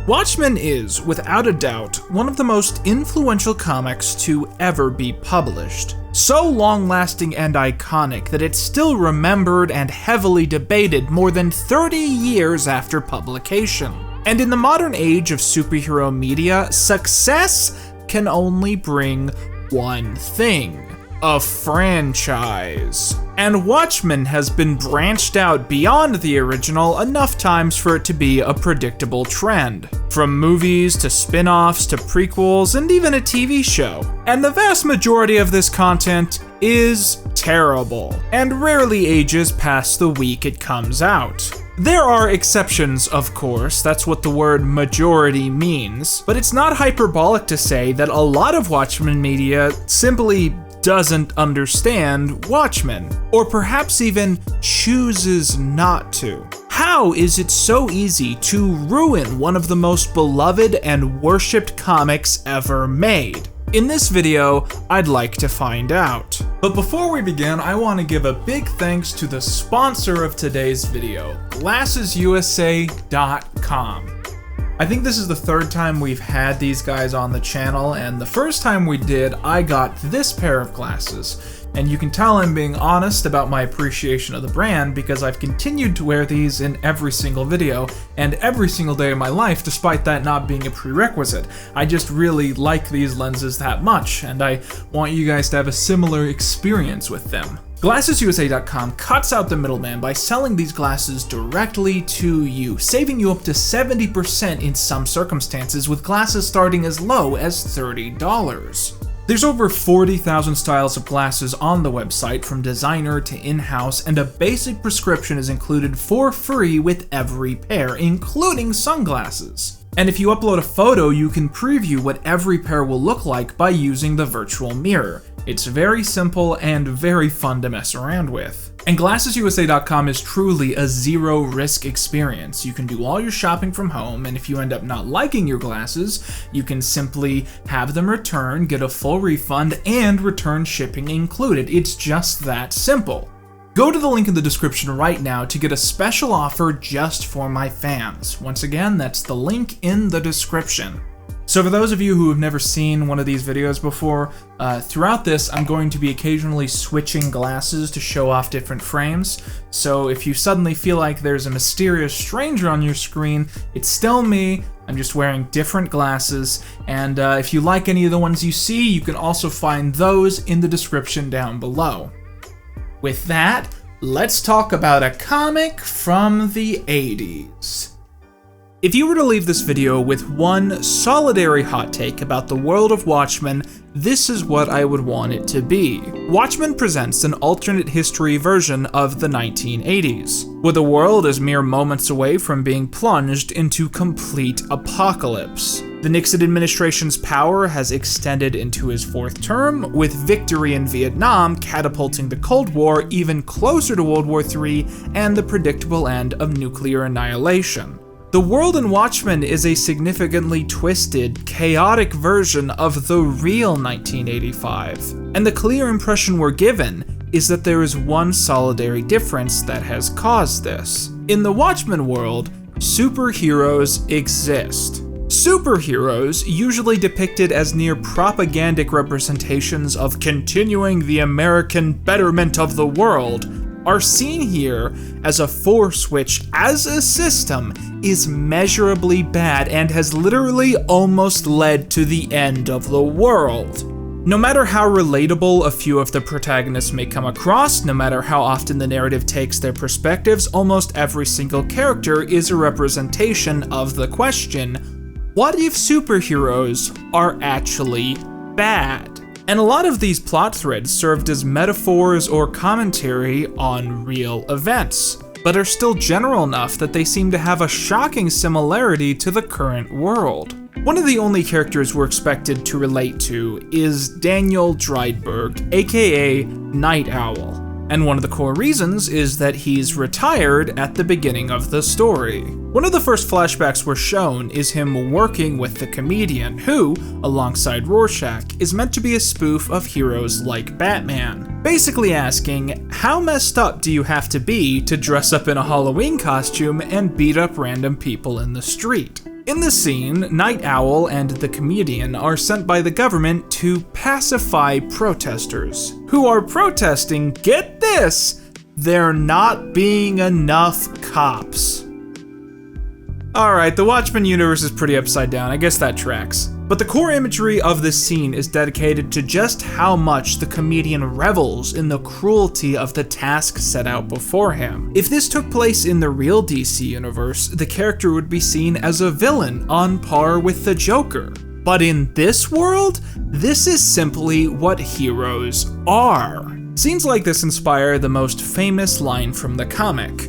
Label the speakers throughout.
Speaker 1: Watchmen is, without a doubt, one of the most influential comics to ever be published. So long-lasting and iconic that it's still remembered and heavily debated more than 30 years after publication. And in the modern age of superhero media, success can only bring one thing: a franchise. And Watchmen has been branched out beyond the original enough times for it to be a predictable trend. From movies to spin-offs to prequels and even a TV show. And the vast majority of this content is terrible, and rarely ages past the week it comes out. There are exceptions, of course, that's what the word majority means, but it's not hyperbolic to say that a lot of Watchmen media simply doesn't understand Watchmen, or perhaps even chooses not to. How is it so easy to ruin one of the most beloved and worshipped comics ever made? In this video, I'd like to find out. But before we begin, I want to give a big thanks to the sponsor of today's video, GlassesUSA.com. I think this is the third time we've had these guys on the channel, and the first time we did, I got this pair of glasses. And you can tell I'm being honest about my appreciation of the brand because I've continued to wear these in every single video and every single day of my life, despite that not being a prerequisite. I just really like these lenses that much, and I want you guys to have a similar experience with them. GlassesUSA.com cuts out the middleman by selling these glasses directly to you, saving you up to 70% in some circumstances, with glasses starting as low as $30. There's over 40,000 styles of glasses on the website, from designer to in-house, and a basic prescription is included for free with every pair, including sunglasses. And if you upload a photo, you can preview what every pair will look like by using the virtual mirror. It's very simple and very fun to mess around with. And GlassesUSA.com is truly a zero-risk experience. You can do all your shopping from home, and if you end up not liking your glasses, you can simply have them returned, get a full refund, and return shipping included. It's just that simple. Go to the link in the description right now to get a special offer just for my fans. Once again, that's the link in the description. So for those of you who have never seen one of these videos before, throughout this I'm going to be occasionally switching glasses to show off different frames. So if you suddenly feel like there's a mysterious stranger on your screen, it's still me. I'm just wearing different glasses, and if you like any of the ones you see, you can also find those in the description down below. With that, let's talk about a comic from the 80s. If you were to leave this video with one solitary hot take about the world of Watchmen, this is what I would want it to be. Watchmen presents an alternate history version of the 1980s, where the world is mere moments away from being plunged into complete apocalypse. The Nixon administration's power has extended into his fourth term, with victory in Vietnam catapulting the Cold War even closer to World War III and the predictable end of nuclear annihilation. The world in Watchmen is a significantly twisted, chaotic version of the real 1985, and the clear impression we're given is that there is one solitary difference that has caused this. In the Watchmen world, superheroes exist. Superheroes, usually depicted as near propagandic representations of continuing the American betterment of the world, are seen here as a force which, as a system, is measurably bad and has literally almost led to the end of the world. No matter how relatable a few of the protagonists may come across, no matter how often the narrative takes their perspectives, almost every single character is a representation of the question, what if superheroes are actually bad? And a lot of these plot threads served as metaphors or commentary on real events, but are still general enough that they seem to have a shocking similarity to the current world. One of the only characters we're expected to relate to is Daniel Dreidberg, aka Night Owl. And one of the core reasons is that he's retired at the beginning of the story. One of the first flashbacks we're shown is him working with the comedian who, alongside Rorschach, is meant to be a spoof of heroes like Batman. Basically asking, how messed up do you have to be to dress up in a Halloween costume and beat up random people in the street? In the scene, Night Owl and the comedian are sent by the government to pacify protesters, who are protesting, get this, there not being enough cops. Alright, the Watchmen universe is pretty upside down, I guess that tracks. But the core imagery of this scene is dedicated to just how much the comedian revels in the cruelty of the task set out before him. If this took place in the real DC universe, the character would be seen as a villain on par with the Joker. But in this world, this is simply what heroes are. Scenes like this inspire the most famous line from the comic: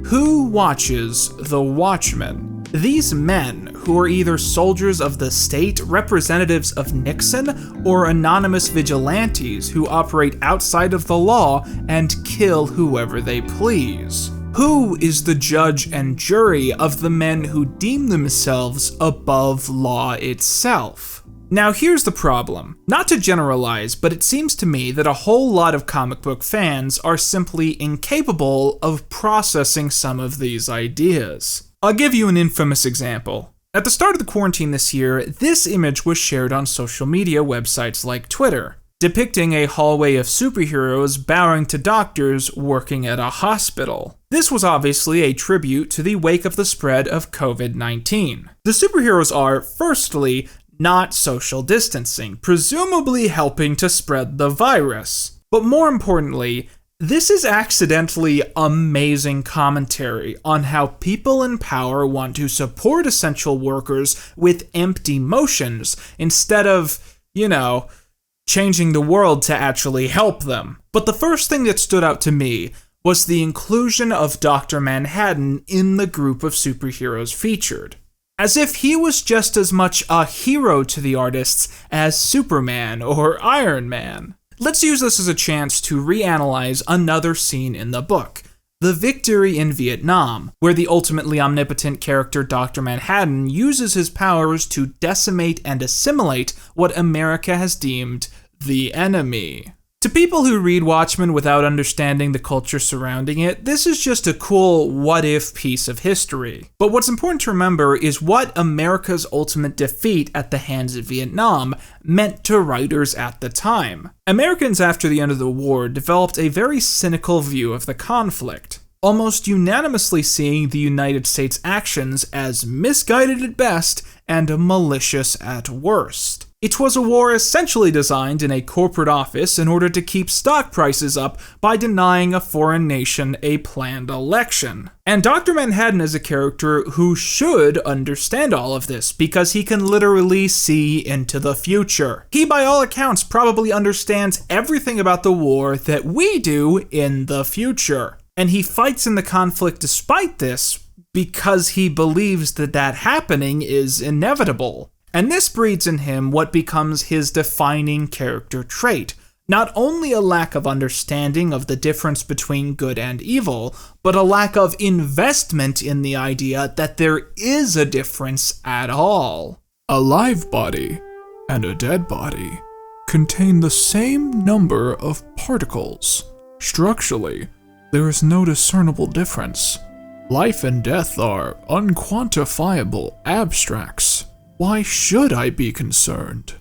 Speaker 1: "Who watches the Watchmen?" These men, who are either soldiers of the state, representatives of Nixon, or anonymous vigilantes who operate outside of the law and kill whoever they please. Who is the judge and jury of the men who deem themselves above law itself? Now here's the problem. Not to generalize, but it seems to me that a whole lot of comic book fans are simply incapable of processing some of these ideas. I'll give you an infamous example. At the start of the quarantine this year, this image was shared on social media websites like Twitter, depicting a hallway of superheroes bowing to doctors working at a hospital. This was obviously a tribute to the wake of the spread of COVID-19. The superheroes are, firstly, not social distancing, presumably helping to spread the virus. But more importantly, this is accidentally amazing commentary on how people in power want to support essential workers with empty motions instead of, changing the world to actually help them. But the first thing that stood out to me was the inclusion of Dr. Manhattan in the group of superheroes featured. As if he was just as much a hero to the artists as Superman or Iron Man. Let's use this as a chance to reanalyze another scene in the book, the victory in Vietnam, where the ultimately omnipotent character Dr. Manhattan uses his powers to decimate and assimilate what America has deemed the enemy. To people who read Watchmen without understanding the culture surrounding it, this is just a cool what-if piece of history. But what's important to remember is what America's ultimate defeat at the hands of Vietnam meant to writers at the time. Americans after the end of the war developed a very cynical view of the conflict, almost unanimously seeing the United States' actions as misguided at best and malicious at worst. It was a war essentially designed in a corporate office in order to keep stock prices up by denying a foreign nation a planned election. And Dr. Manhattan is a character who should understand all of this because he can literally see into the future. He, by all accounts, probably understands everything about the war that we do in the future. And he fights in the conflict despite this because he believes that happening is inevitable. And this breeds in him what becomes his defining character trait. Not only a lack of understanding of the difference between good and evil, but a lack of investment in the idea that there is a difference at all. A live body and a dead body contain the same number of particles. Structurally, there is no discernible difference. Life and death are unquantifiable abstracts. Why should I be concerned?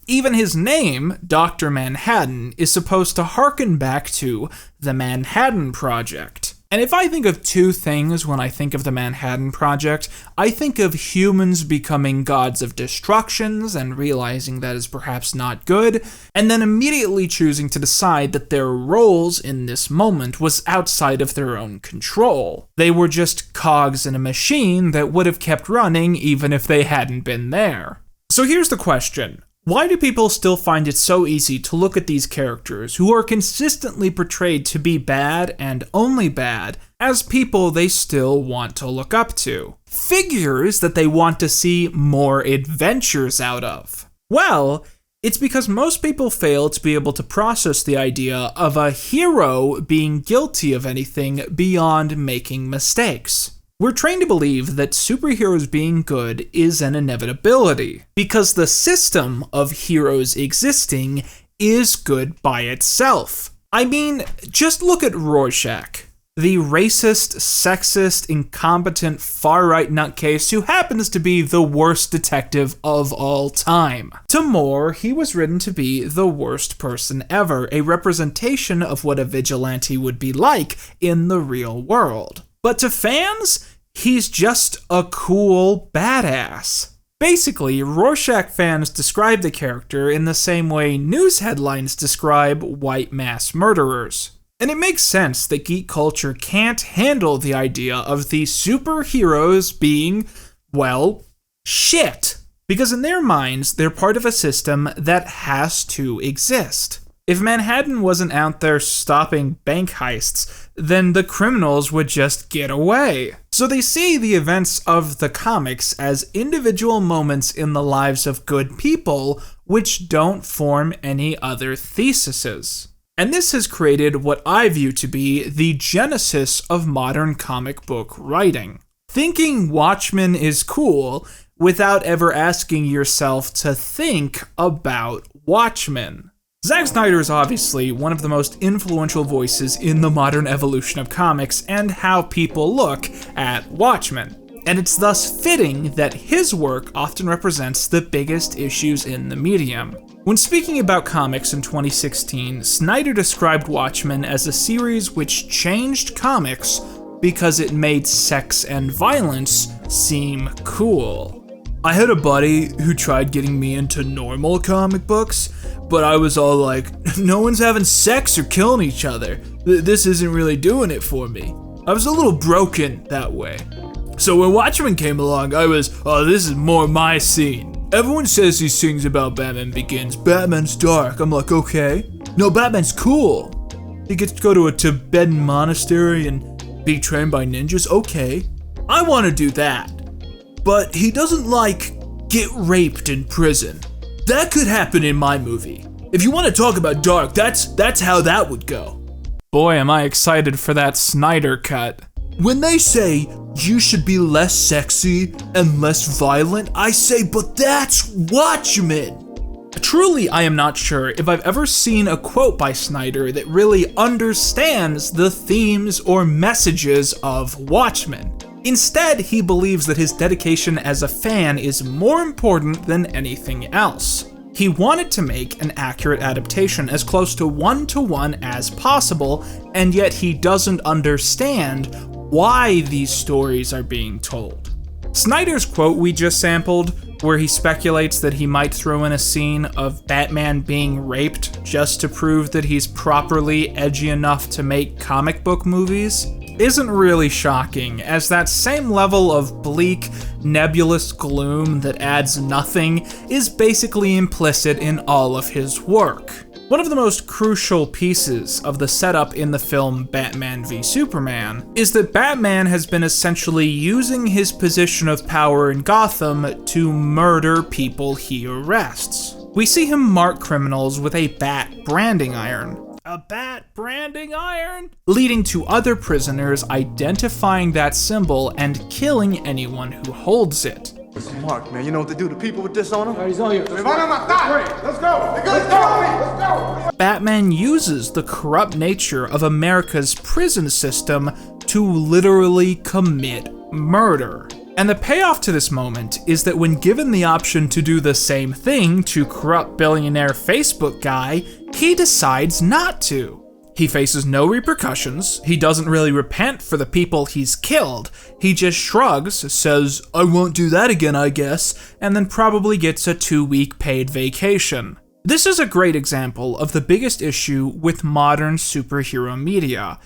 Speaker 1: Even his name, Dr. Manhattan, is supposed to harken back to the Manhattan Project. And if I think of two things when I think of the Manhattan Project, I think of humans becoming gods of destructions and realizing that is perhaps not good, and then immediately choosing to decide that their roles in this moment was outside of their own control. They were just cogs in a machine that would have kept running even if they hadn't been there. So here's the question. Why do people still find it so easy to look at these characters, who are consistently portrayed to be bad and only bad, as people they still want to look up to? Figures that they want to see more adventures out of? Well, it's because most people fail to be able to process the idea of a hero being guilty of anything beyond making mistakes. We're trained to believe that superheroes being good is an inevitability, because the system of heroes existing is good by itself. I mean, just look at Rorschach. the racist, sexist, incompetent, far-right nutcase who happens to be the worst detective of all time. To more, he was written to be the worst person ever, a representation of what a vigilante would be like in the real world. But to fans, he's just a cool badass. Basically, Rorschach fans describe the character in the same way news headlines describe white mass murderers. And it makes sense that geek culture can't handle the idea of these superheroes being, well, shit. Because in their minds, they're part of a system that has to exist. If Manhattan wasn't out there stopping bank heists, then the criminals would just get away. So they see the events of the comics as individual moments in the lives of good people, which don't form any other theses. And this has created what I view to be the genesis of modern comic book writing. Thinking Watchmen is cool without ever asking yourself to think about Watchmen. Zack Snyder is obviously one of the most influential voices in the modern evolution of comics and how people look at Watchmen. And it's thus fitting that his work often represents the biggest issues in the medium. When speaking about comics in 2016, Snyder described Watchmen as a series which changed comics because it made sex and violence seem cool. I had a buddy who tried getting me into normal comic books, but I was all like, no one's having sex or killing each other. This isn't really doing it for me. I was a little broken that way. So when Watchmen came along, I was, oh, this is more my scene. Everyone says these things about Batman Begins. Batman's dark. I'm like, okay. No, Batman's cool. He gets to go to a Tibetan monastery and be trained by ninjas. Okay. I want to do that. But he doesn't, like, get raped in prison. That could happen in my movie. If you want to talk about dark, that's how that would go. Boy, am I excited for that Snyder cut. When they say you should be less sexy and less violent, I say, but that's Watchmen. Truly, I am not sure if I've ever seen a quote by Snyder that really understands the themes or messages of Watchmen. Instead, he believes that his dedication as a fan is more important than anything else. He wanted to make an accurate adaptation as close to one-to-one as possible, and yet he doesn't understand why these stories are being told. Snyder's quote we just sampled, where he speculates that he might throw in a scene of Batman being raped just to prove that he's properly edgy enough to make comic book movies, isn't really shocking, as that same level of bleak, nebulous gloom that adds nothing is basically implicit in all of his work. One of the most crucial pieces of the setup in the film Batman v Superman is that Batman has been essentially using his position of power in Gotham to murder people he arrests. We see him mark criminals with a bat branding iron. A bat branding iron? Leading to other prisoners identifying that symbol and killing anyone who holds it.
Speaker 2: It's Mark, man. You know what to do to people with this on them?
Speaker 3: He's on you.
Speaker 2: Let's go!
Speaker 1: Batman uses the corrupt nature of America's prison system to literally commit murder. And the payoff to this moment is that when given the option to do the same thing to corrupt billionaire Facebook guy, he decides not to. He faces no repercussions, he doesn't really repent for the people he's killed, he just shrugs, says, I won't do that again I guess, and then probably gets a 2-week paid vacation. This is a great example of the biggest issue with modern superhero media.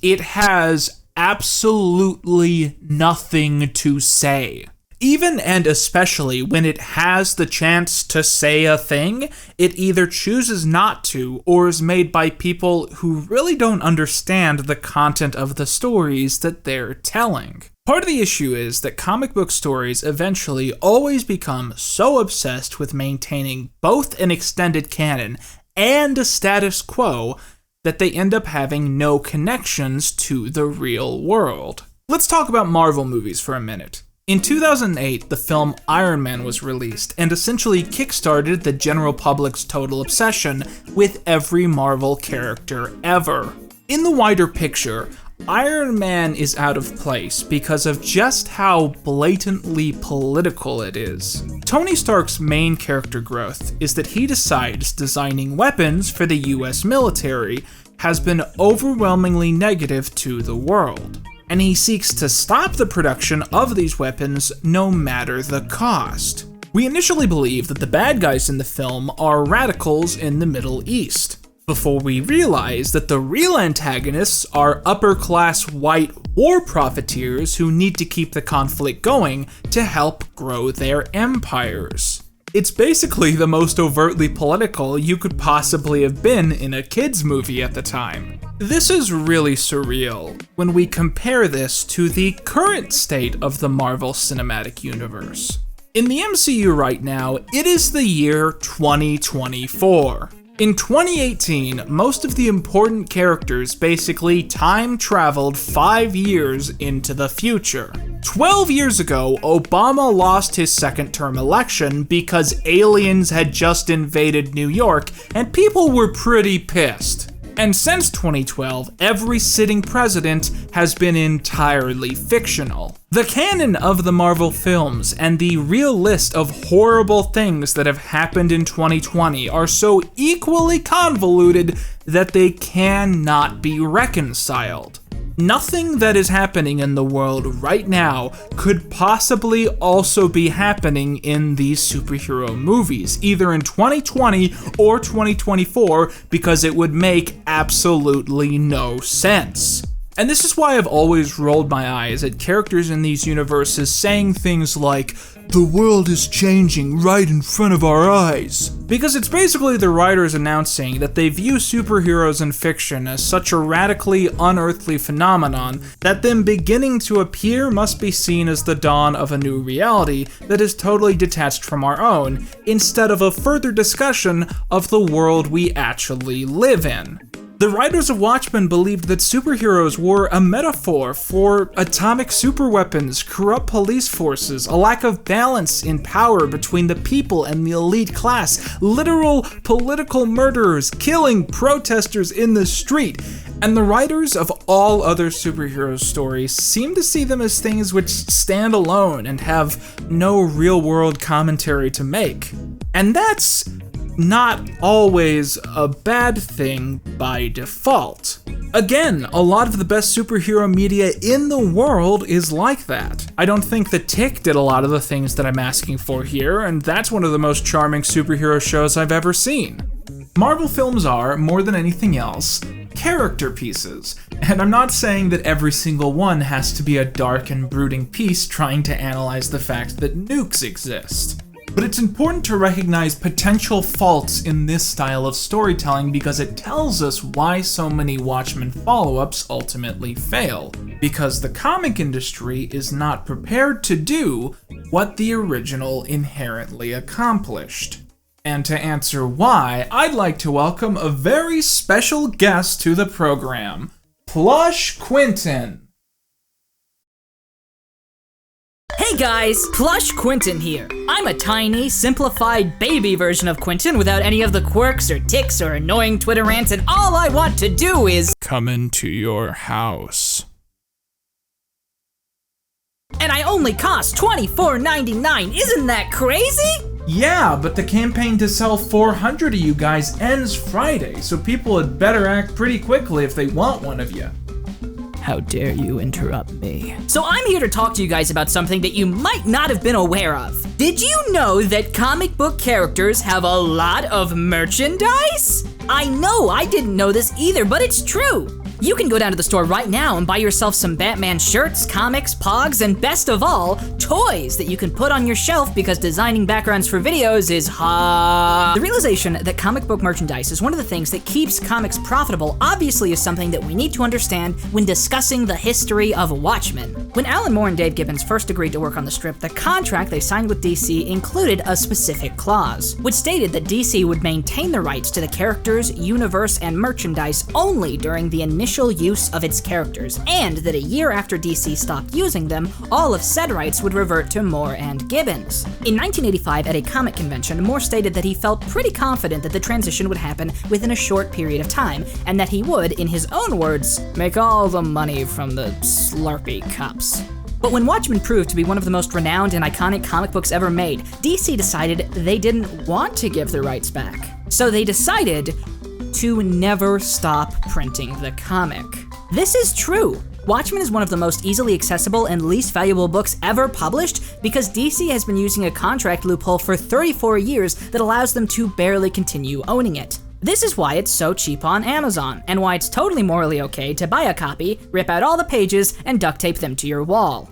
Speaker 1: It has absolutely nothing to say. Even and especially when it has the chance to say a thing, it either chooses not to or is made by people who really don't understand the content of the stories that they're telling. Part of the issue is that comic book stories eventually always become so obsessed with maintaining both an extended canon and a status quo that they end up having no connections to the real world. Let's talk about Marvel movies for a minute. In 2008, the film Iron Man was released and essentially kickstarted the general public's total obsession with every Marvel character ever. In the wider picture, Iron Man is out of place because of just how blatantly political it is. Tony Stark's main character growth is that he decides designing weapons for the US military has been overwhelmingly negative to the world, and he seeks to stop the production of these weapons no matter the cost. We initially believe that the bad guys in the film are radicals in the Middle East, before we realize that the real antagonists are upper-class white war profiteers who need to keep the conflict going to help grow their empires. It's basically the most overtly political you could possibly have been in a kids' movie at the time. This is really surreal when we compare this to the current state of the Marvel Cinematic Universe. In the MCU right now, it is the year 2024. In 2018, most of the important characters basically time-traveled 5 years into the future. 12 years ago, Obama lost his second-term election because aliens had just invaded New York, and people were pretty pissed. And since 2012, every sitting president has been entirely fictional. The canon of the Marvel films and the real list of horrible things that have happened in 2020 are so equally convoluted that they cannot be reconciled. Nothing that is happening in the world right now could possibly also be happening in these superhero movies, either in 2020 or 2024, because it would make absolutely no sense. And this is why I've always rolled my eyes at characters in these universes saying things like, "The world is changing right in front of our eyes." Because it's basically the writers announcing that they view superheroes in fiction as such a radically unearthly phenomenon that them beginning to appear must be seen as the dawn of a new reality that is totally detached from our own, instead of a further discussion of the world we actually live in. The writers of Watchmen believed that superheroes were a metaphor for atomic superweapons, corrupt police forces, a lack of balance in power between the people and the elite class, literal political murderers killing protesters in the street, and the writers of all other superhero stories seem to see them as things which stand alone and have no real-world commentary to make. And that's not always a bad thing by default. Again, a lot of the best superhero media in the world is like that. I don't think The Tick did a lot of the things that I'm asking for here, and that's one of the most charming superhero shows I've ever seen. Marvel films are, more than anything else, character pieces, and I'm not saying that every single one has to be a dark and brooding piece trying to analyze the fact that nukes exist. But it's important to recognize potential faults in this style of storytelling because it tells us why so many Watchmen follow-ups ultimately fail. Because the comic industry is not prepared to do what the original inherently accomplished. And to answer why, I'd like to welcome a very special guest to the program, Plush Quinton.
Speaker 3: Hey guys, Plush Quinton here. I'm a tiny, simplified baby version of Quinton without any of the quirks or tics or annoying Twitter rants, and all I want to do is
Speaker 1: come into your house.
Speaker 3: And I only cost $24.99, isn't that crazy?
Speaker 1: Yeah, but the campaign to sell 400 of you guys ends Friday, so people had better act pretty quickly if they want one of you.
Speaker 3: How dare you interrupt me? So I'm here to talk to you guys about something that you might not have been aware of. Did you know that comic book characters have a lot of merchandise? I know, I didn't know this either, but it's true. You can go down to the store right now and buy yourself some Batman shirts, comics, pogs, and best of all, toys that you can put on your shelf because designing backgrounds for videos is hard. The realization that comic book merchandise is one of the things that keeps comics profitable obviously is something that we need to understand when discussing the history of Watchmen. When Alan Moore and Dave Gibbons first agreed to work on the strip, the contract they signed with DC included a specific clause, which stated that DC would maintain the rights to the characters, universe, and merchandise only during the initial initial use of its characters, and that a year after DC stopped using them, all of said rights would revert to Moore and Gibbons. In 1985, at a comic convention, Moore stated that he felt pretty confident that the transition would happen within a short period of time, and that he would, in his own words, make all the money from the Slurpee cups. But when Watchmen proved to be one of the most renowned and iconic comic books ever made, DC decided they didn't want to give the rights back. So they decided to never stop printing the comic. This is true. Watchmen is one of the most easily accessible and least valuable books ever published because DC has been using a contract loophole for 34 years that allows them to barely continue owning it. This is why it's so cheap on Amazon, and why it's totally morally okay to buy a copy, rip out all the pages, and duct tape them to your wall.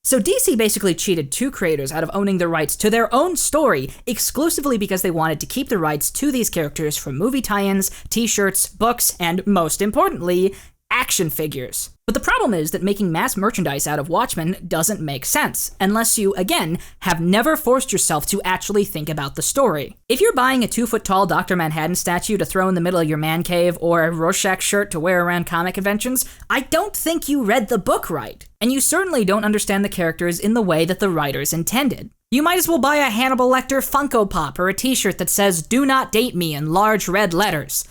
Speaker 3: So DC basically cheated two creators out of owning the rights to their own story exclusively because they wanted to keep the rights to these characters for movie tie-ins, t-shirts, books, and most importantly, action figures. But the problem is that making mass merchandise out of Watchmen doesn't make sense, unless you, again, have never forced yourself to actually think about the story. If you're buying a 2-foot-tall Dr. Manhattan statue to throw in the middle of your man cave, or a Rorschach shirt to wear around comic conventions, I don't think you read the book right. And you certainly don't understand the characters in the way that the writers intended. You might as well buy a Hannibal Lecter Funko Pop or a t-shirt that says, "Do not date me" in large red letters.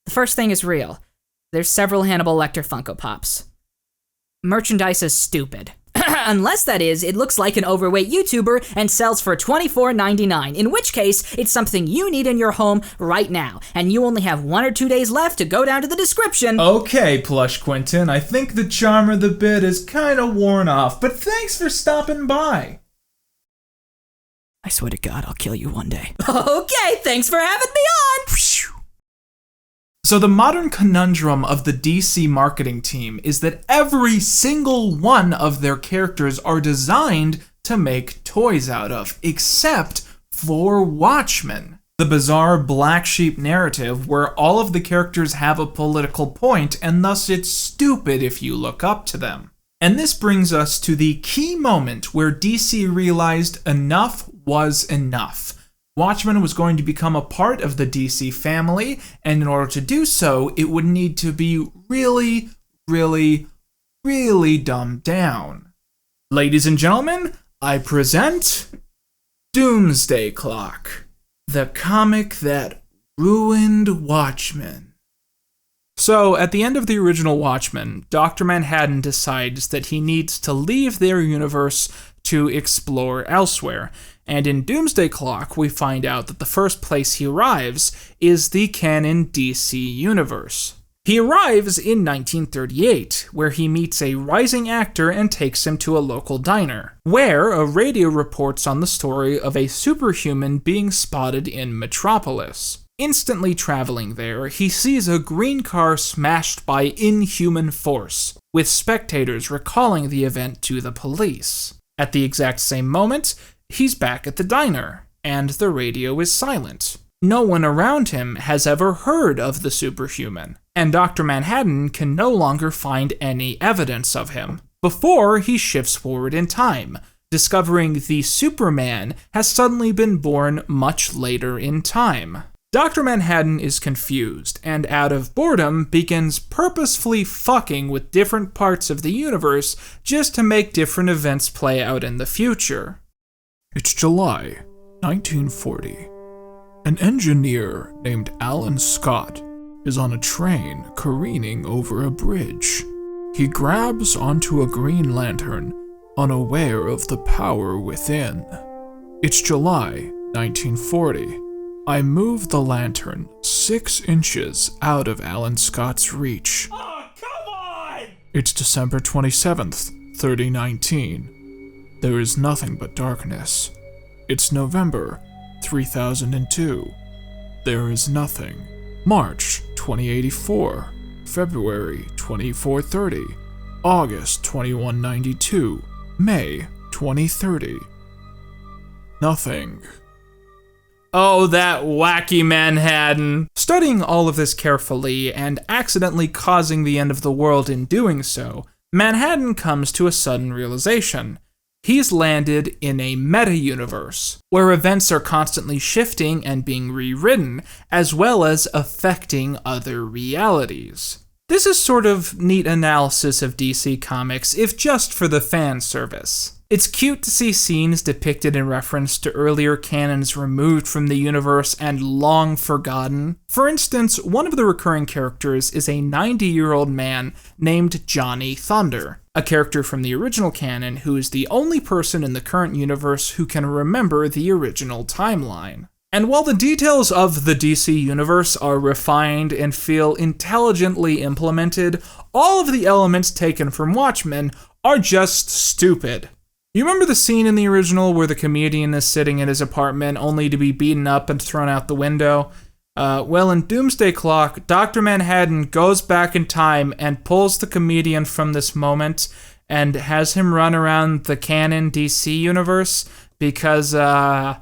Speaker 3: The first thing is real. There's several Hannibal Lecter Funko Pops. Merchandise is stupid. Unless, that is, it looks like an overweight YouTuber and sells for $24.99, in which case, it's something you need in your home right now, and you only have 1 or 2 days left to go down to the description.
Speaker 1: Okay, Plush Quinton, I think the charm of the bit is kinda worn off, but thanks for stopping by.
Speaker 3: I swear to God, I'll kill you one day. Okay, thanks for having me on!
Speaker 1: So the modern conundrum of the DC marketing team is that every single one of their characters are designed to make toys out of, except for Watchmen. The bizarre black sheep narrative where all of the characters have a political point and thus it's stupid if you look up to them. And this brings us to the key moment where DC realized enough was enough. Watchmen was going to become a part of the DC family, and in order to do so, it would need to be really, really, really dumbed down. Ladies and gentlemen, I present Doomsday Clock, the comic that ruined Watchmen. So, at the end of the original Watchmen, Dr. Manhattan decides that he needs to leave their universe to explore elsewhere. And in Doomsday Clock, we find out that the first place he arrives is the canon DC universe. He arrives in 1938, where he meets a rising actor and takes him to a local diner, where a radio reports on the story of a superhuman being spotted in Metropolis. Instantly traveling there, he sees a green car smashed by inhuman force, with spectators recalling the event to the police. At the exact same moment, he's back at the diner, and the radio is silent. No one around him has ever heard of the superhuman, and Dr. Manhattan can no longer find any evidence of him. Before he shifts forward in time, discovering the Superman has suddenly been born much later in time. Dr. Manhattan is confused, and out of boredom begins purposefully fucking with different parts of the universe just to make different events play out in the future.
Speaker 4: It's July 1940. An engineer named Alan Scott is on a train careening over a bridge. He grabs onto a green lantern, unaware of the power within. It's July 1940. I move the lantern 6 inches out of Alan Scott's reach.
Speaker 1: Oh, come on!
Speaker 4: It's December 27th, 3019. There is nothing but darkness. It's November 3002. There is nothing. March 2084. February 2430. August 2192. May 2030. Nothing.
Speaker 1: Oh, that wacky Manhattan. Studying all of this carefully and accidentally causing the end of the world in doing so, Manhattan comes to a sudden realization. He's landed in a meta-universe, where events are constantly shifting and being rewritten, as well as affecting other realities. This is sort of neat analysis of DC Comics, if just for the fan service. It's cute to see scenes depicted in reference to earlier canons removed from the universe and long forgotten. For instance, one of the recurring characters is a 90-year-old man named Johnny Thunder, a character from the original canon who is the only person in the current universe who can remember the original timeline. And while the details of the DC universe are refined and feel intelligently implemented, all of the elements taken from Watchmen are just stupid. You remember the scene in the original where the comedian is sitting in his apartment only to be beaten up and thrown out the window? Well, in Doomsday Clock, Dr. Manhattan goes back in time and pulls the comedian from this moment and has him run around the canon DC universe because I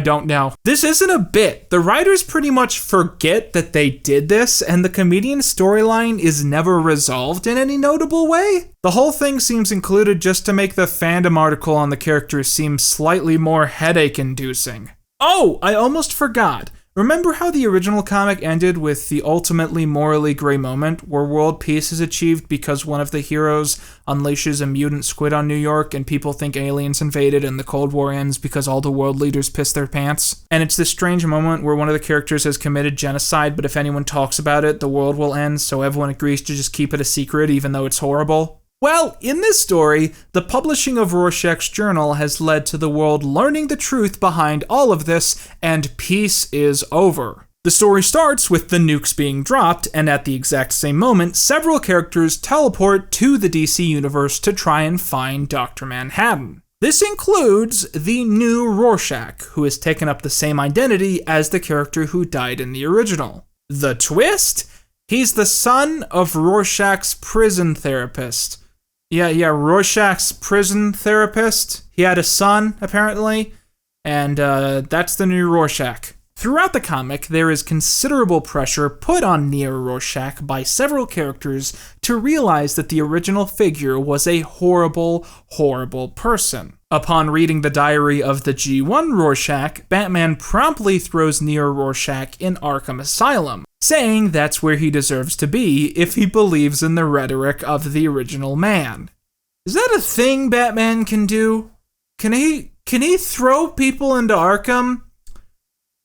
Speaker 1: don't know. This isn't a bit. The writers pretty much forget that they did this, and the comedian's storyline is never resolved in any notable way. The whole thing seems included just to make the fandom article on the characters seem slightly more headache-inducing. Oh, I almost forgot. Remember how the original comic ended with the ultimately morally gray moment where world peace is achieved because one of the heroes unleashes a mutant squid on New York and people think aliens invaded and the Cold War ends because all the world leaders piss their pants? And it's this strange moment where one of the characters has committed genocide, but if anyone talks about it, the world will end, so everyone agrees to just keep it a secret even though it's horrible. Well, in this story, the publishing of Rorschach's journal has led to the world learning the truth behind all of this, and peace is over. The story starts with the nukes being dropped, and at the exact same moment, several characters teleport to the DC universe to try and find Dr. Manhattan. This includes the new Rorschach, who has taken up the same identity as the character who died in the original. The twist? He's the son of Rorschach's prison therapist. Yeah, Rorschach's prison therapist. He had a son, apparently, and that's the new Rorschach. Throughout the comic, there is considerable pressure put on Neo Rorschach by several characters to realize that the original figure was a horrible, horrible person. Upon reading the diary of the G1 Rorschach, Batman promptly throws Neo Rorschach in Arkham Asylum, saying that's where he deserves to be if he believes in the rhetoric of the original man. Is that a thing Batman can do? Can he throw people into Arkham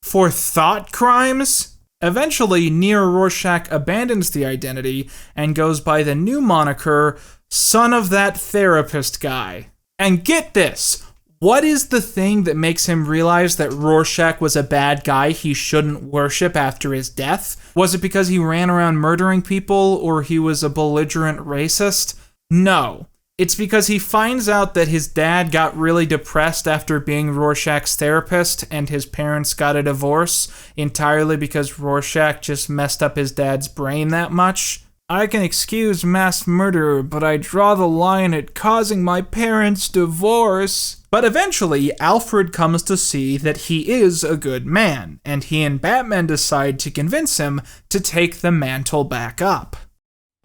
Speaker 1: for thought crimes? Eventually, Neo Rorschach abandons the identity and goes by the new moniker, Son of That Therapist Guy. And get this, what is the thing that makes him realize that Rorschach was a bad guy he shouldn't worship after his death? Was it because he ran around murdering people or he was a belligerent racist? No. It's because he finds out that his dad got really depressed after being Rorschach's therapist and his parents got a divorce entirely because Rorschach just messed up his dad's brain that much. I can excuse mass murder, but I draw the line at causing my parents' divorce. But eventually, Alfred comes to see that he is a good man, and he and Batman decide to convince him to take the mantle back up.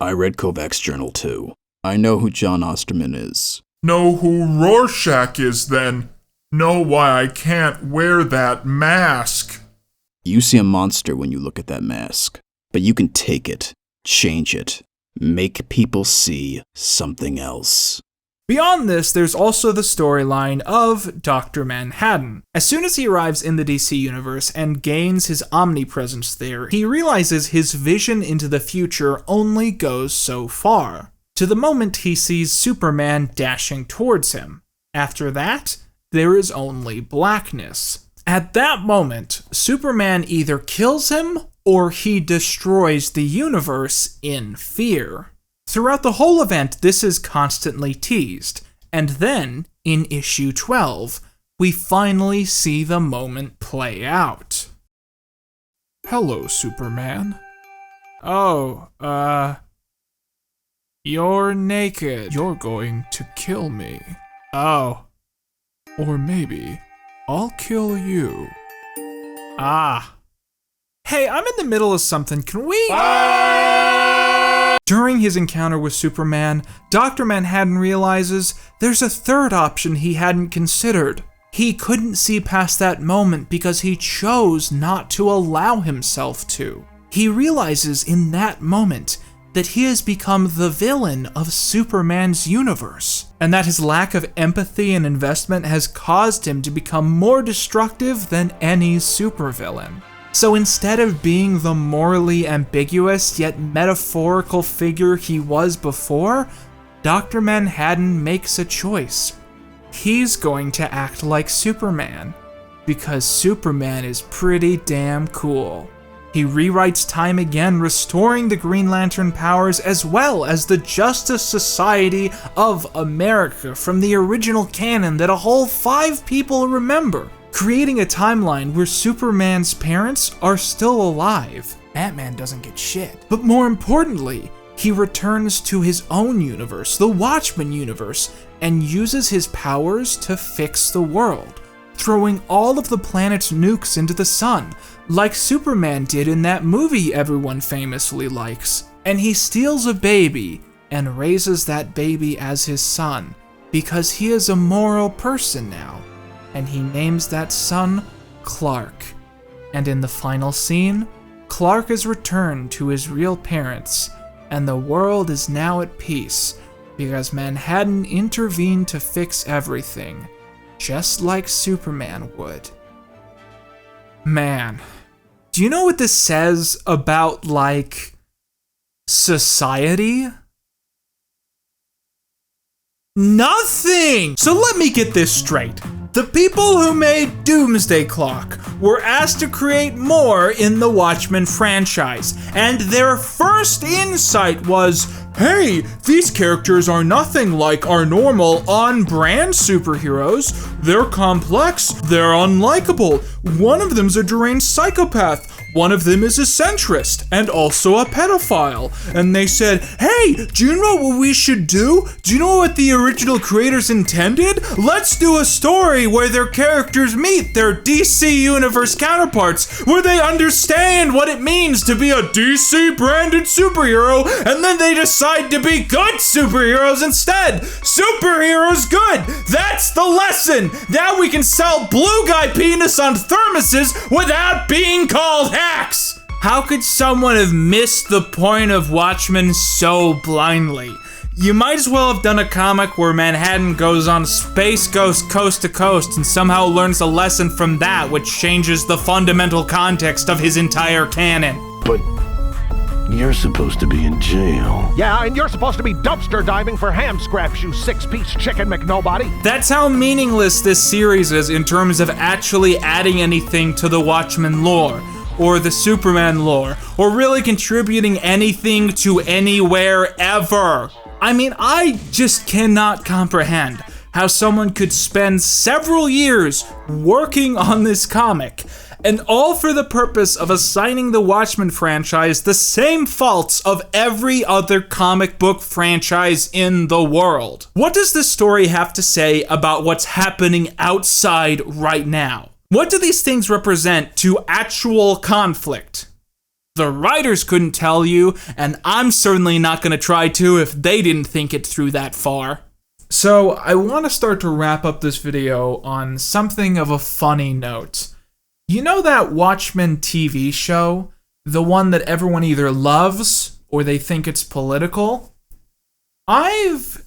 Speaker 5: I read Kovac's journal too. I know who John Osterman is.
Speaker 4: Know who Rorschach is then? Know why I can't wear that mask?
Speaker 5: You see a monster when you look at that mask, but you can take it, change it, make people see something else.
Speaker 1: Beyond this, there's also the storyline of Dr. Manhattan. As soon as he arrives in the DC universe and gains his omnipresence there, he realizes his vision into the future only goes so far, to the moment he sees Superman dashing towards him. After that, there is only blackness. At that moment, Superman either kills him or he destroys the universe in fear. Throughout the whole event, this is constantly teased, and then, in issue 12, we finally see the moment play out.
Speaker 4: Hello, Superman.
Speaker 1: Oh, you're naked.
Speaker 4: You're going to kill me.
Speaker 1: Oh.
Speaker 4: Or maybe I'll kill you.
Speaker 1: Ah. Hey, I'm in the middle of something. Can we... During his encounter with Superman, Dr. Manhattan realizes there's a third option he hadn't considered. he couldn't see past that moment because he chose not to allow himself to. He realizes in that moment that he has become the villain of Superman's universe, and that his lack of empathy and investment has caused him to become more destructive than any supervillain. So instead of being the morally ambiguous yet metaphorical figure he was before, Dr. Manhattan makes a choice. He's going to act like Superman, because Superman is pretty damn cool. He rewrites time again, restoring the Green Lantern powers as well as the Justice Society of America from the original canon that a whole 5 people remember, creating a timeline where Superman's parents are still alive. Batman doesn't get shit. But more importantly, he returns to his own universe, the Watchmen universe, and uses his powers to fix the world, throwing all of the planet's nukes into the sun, like Superman did in that movie everyone famously likes. And he steals a baby and raises that baby as his son, because he is a moral person now, and he names that son Clark. And in the final scene, Clark is returned to his real parents, and the world is now at peace, because Manhattan intervened to fix everything, just like Superman would. Man, do you know what this says about, like, society? Nothing! So let me get this straight. The people who made Doomsday Clock were asked to create more in the Watchmen franchise, and their first insight was, hey, these characters are nothing like our normal on-brand superheroes. They're complex, they're unlikable. One of them's a deranged psychopath. One of them is a centrist and also a pedophile. And they said, hey, do you know what we should do? Do you know what the original creators intended? Let's do a story where their characters meet their DC Universe counterparts, where they understand what it means to be a DC branded superhero, and then they decide to be good superheroes instead. Superheroes good. That's the lesson. Now we can sell blue guy penis on thermoses without being called hacks. How could someone have missed the point of Watchmen so blindly? You might as well have done a comic where Manhattan goes on space ghost coast to coast and somehow learns a lesson from that, which changes the fundamental context of his entire canon.
Speaker 6: But you're supposed to be in jail.
Speaker 7: Yeah, and you're supposed to be dumpster diving for ham scraps, you 6-piece chicken McNobody.
Speaker 1: That's how meaningless this series is in terms of actually adding anything to the Watchmen lore, or the Superman lore, or really contributing anything to anywhere ever. I mean, I just cannot comprehend how someone could spend several years working on this comic, and all for the purpose of assigning the Watchmen franchise the same faults of every other comic book franchise in the world. What does this story have to say about what's happening outside right now? What do these things represent to actual conflict? The writers couldn't tell you, and I'm certainly not going to try to if they didn't think it through that far. So, I want to start to wrap up this video on something of a funny note. You know that Watchmen TV show? The one that everyone either loves or they think it's political? I've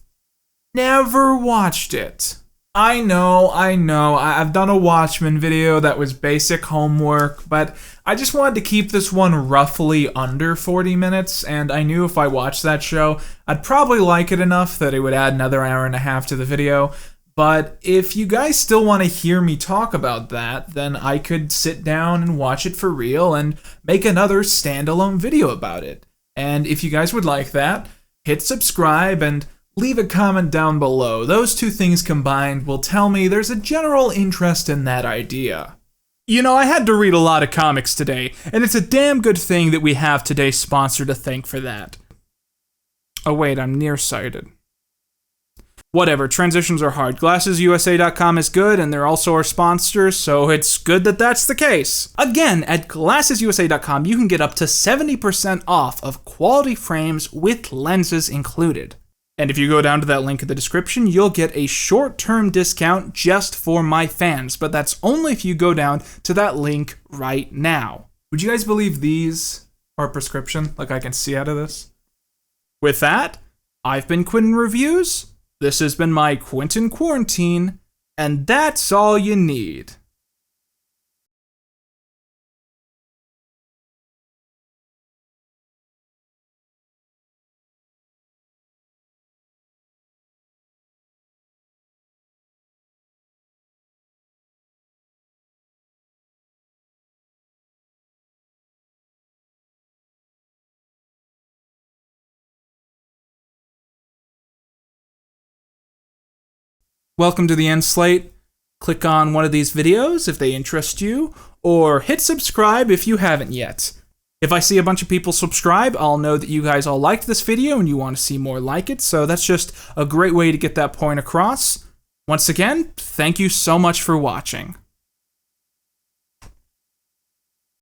Speaker 1: never watched it. I know, I've done a Watchmen video that was basic homework, but I just wanted to keep this one roughly under 40 minutes, and I knew if I watched that show, I'd probably like it enough that it would add another hour and a half to the video. But if you guys still want to hear me talk about that, then I could sit down and watch it for real and make another standalone video about it. And if you guys would like that, hit subscribe and leave a comment down below. Those two things combined will tell me there's a general interest in that idea. You know, I had to read a lot of comics today, and it's a damn good thing that we have today's sponsor to thank for that. Oh wait, I'm nearsighted. Whatever, transitions are hard. GlassesUSA.com is good, and they're also our sponsor, so it's good that that's the case. Again, at GlassesUSA.com, you can get up to 70% off of quality frames with lenses included. And if you go down to that link in the description, you'll get a short-term discount just for my fans, but that's only if you go down to that link right now. Would you guys believe these are prescription? Like I can see out of this? With that, I've been Quinton Reviews, this has been my Quinton Quarantine, and that's all you need. Welcome to the end slate. Click on one of these videos if they interest you, or hit subscribe if you haven't yet. If I see a bunch of people subscribe, I'll know that you guys all liked this video and you want to see more like it, so that's just a great way to get that point across. Once again, thank you so much for watching.